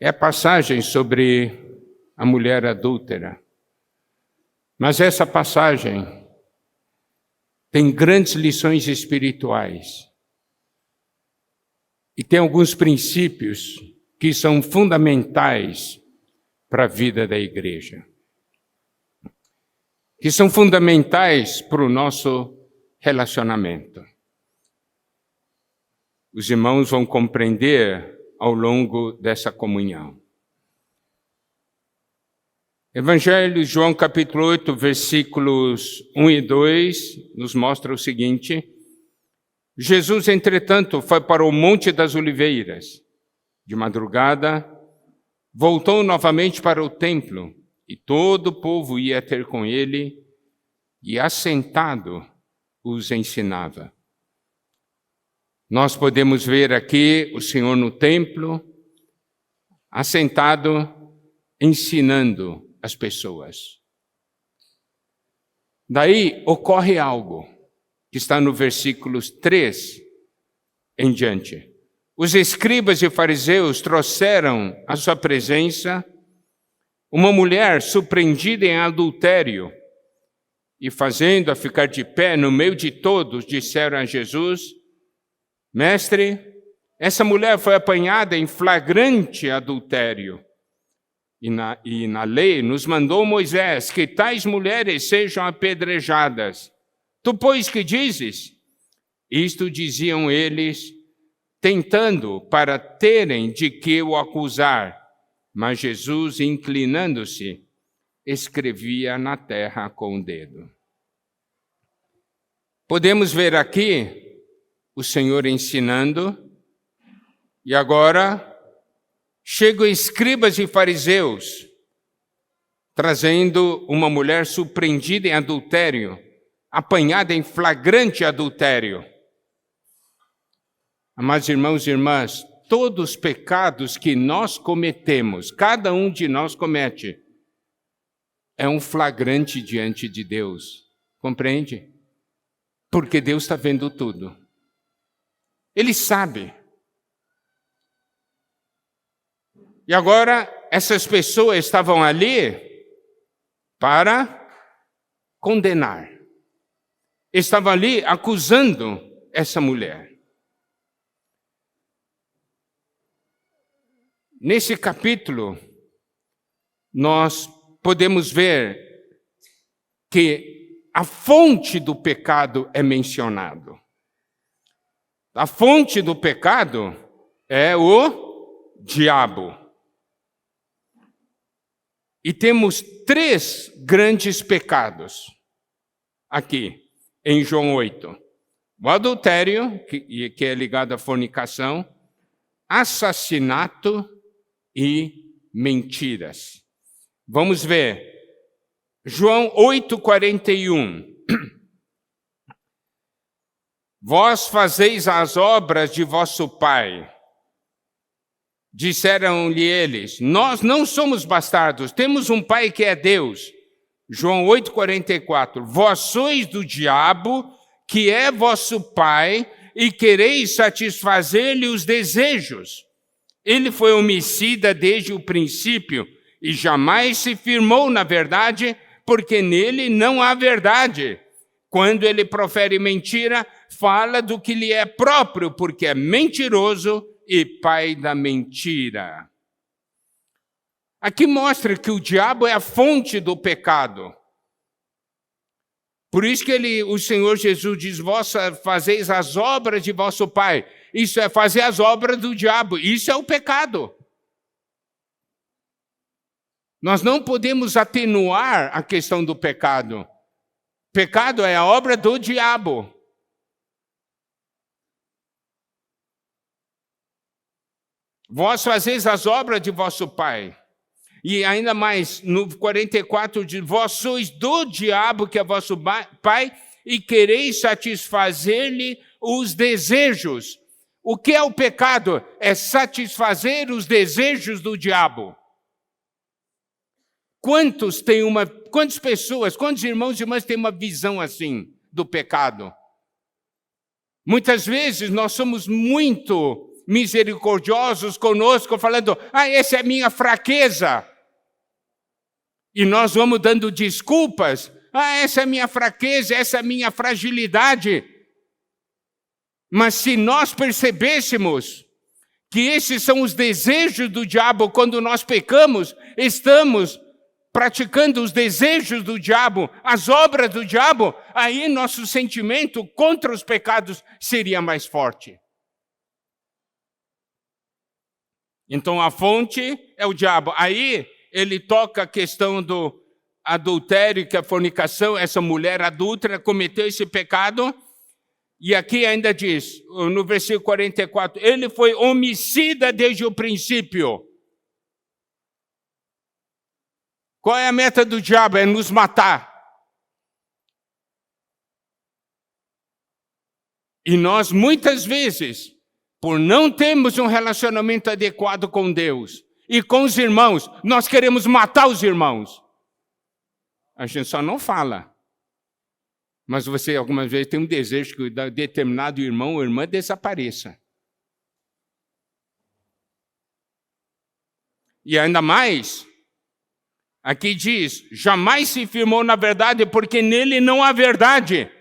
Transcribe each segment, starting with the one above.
É a passagem sobre a mulher adúltera. Mas essa passagem tem grandes lições espirituais. E tem alguns princípios que são fundamentais para a vida da igreja. Que são fundamentais para o nosso relacionamento. Os irmãos vão compreender ao longo dessa comunhão. Evangelho de João, capítulo 8, versículos 1 e 2, nos mostra o seguinte: Jesus, entretanto, foi para o Monte das Oliveiras. De madrugada, voltou novamente para o templo, e todo o povo ia ter com ele, e assentado os ensinava. Nós podemos ver aqui o Senhor no templo, assentado, ensinando as pessoas. Daí ocorre algo que está no versículos 3 em diante. Os escribas e fariseus trouxeram à sua presença uma mulher surpreendida em adultério e, fazendo-a ficar de pé no meio de todos, disseram a Jesus: Mestre, essa mulher foi apanhada em flagrante adultério. E na lei nos mandou Moisés que tais mulheres sejam apedrejadas. Tu, pois, que dizes? Isto diziam eles, tentando para terem de que o acusar. Mas Jesus, inclinando-se, escrevia na terra com o dedo. Podemos ver aqui o Senhor ensinando, e agora chegam escribas e fariseus, trazendo uma mulher surpreendida em adultério, apanhada em flagrante adultério. Amados irmãos e irmãs, todos os pecados que nós cometemos, cada um de nós comete, é um flagrante diante de Deus. Compreende? Porque Deus está vendo tudo. Ele sabe. E agora, essas pessoas estavam ali para condenar. Estavam ali acusando essa mulher. Nesse capítulo, nós podemos ver que a fonte do pecado é mencionado. A fonte do pecado é o diabo. E temos 3 grandes pecados aqui em João 8. O adultério, que é ligado à fornicação, assassinato e mentiras. Vamos ver. João 8:41. Vós fazeis as obras de vosso pai. Disseram-lhe eles: nós não somos bastardos, temos um pai que é Deus. João 8:44. Vós sois do diabo, que é vosso pai, e quereis satisfazer-lhe os desejos. Ele foi homicida desde o princípio, e jamais se firmou na verdade, porque nele não há verdade. Quando ele profere mentira, fala do que lhe é próprio, porque é mentiroso e pai da mentira. Aqui mostra que o diabo é a fonte do pecado. Por isso que o Senhor Jesus diz: vós fazeis as obras de vosso pai. Isso é fazer as obras do diabo. Isso é o pecado. Nós não podemos atenuar a questão do pecado. Pecado é a obra do diabo. Vós fazeis as obras de vosso pai. E ainda mais, no 44, diz: vós sois do diabo, que é vosso pai, e quereis satisfazer-lhe os desejos. O que é o pecado? É satisfazer os desejos do diabo. Quantas pessoas, quantos irmãos e irmãs têm uma visão assim do pecado? Muitas vezes nós somos muito misericordiosos conosco, falando, essa é a minha fraqueza. E nós vamos dando desculpas, essa é a minha fraqueza, essa é a minha fragilidade. Mas se nós percebêssemos que esses são os desejos do diabo, quando nós pecamos, estamos praticando os desejos do diabo, as obras do diabo, aí nosso sentimento contra os pecados seria mais forte. Então a fonte é o diabo. Aí ele toca a questão do adultério, que é a fornicação, essa mulher adúltera cometeu esse pecado. E aqui ainda diz, no versículo 44, ele foi homicida desde o princípio. Qual é a meta do diabo? É nos matar. E nós, muitas vezes, por não termos um relacionamento adequado com Deus e com os irmãos, nós queremos matar os irmãos. A gente só não fala. Mas você, algumas vezes, tem um desejo que determinado irmão ou irmã desapareça. E ainda mais, aqui diz, jamais se firmou na verdade, porque nele não há verdade.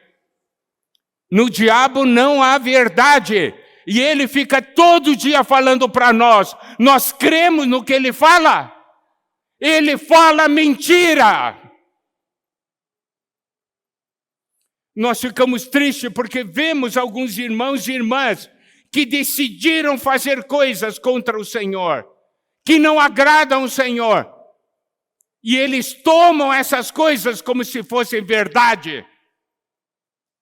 No diabo não há verdade. E ele fica todo dia falando para nós. Nós cremos no que ele fala. Ele fala mentira. Nós ficamos tristes porque vemos alguns irmãos e irmãs que decidiram fazer coisas contra o Senhor, que não agradam o Senhor. E eles tomam essas coisas como se fossem verdade.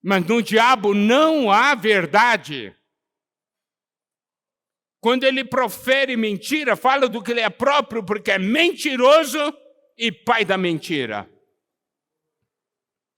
Mas no diabo não há verdade. Quando ele profere mentira, fala do que ele é próprio, porque é mentiroso e pai da mentira.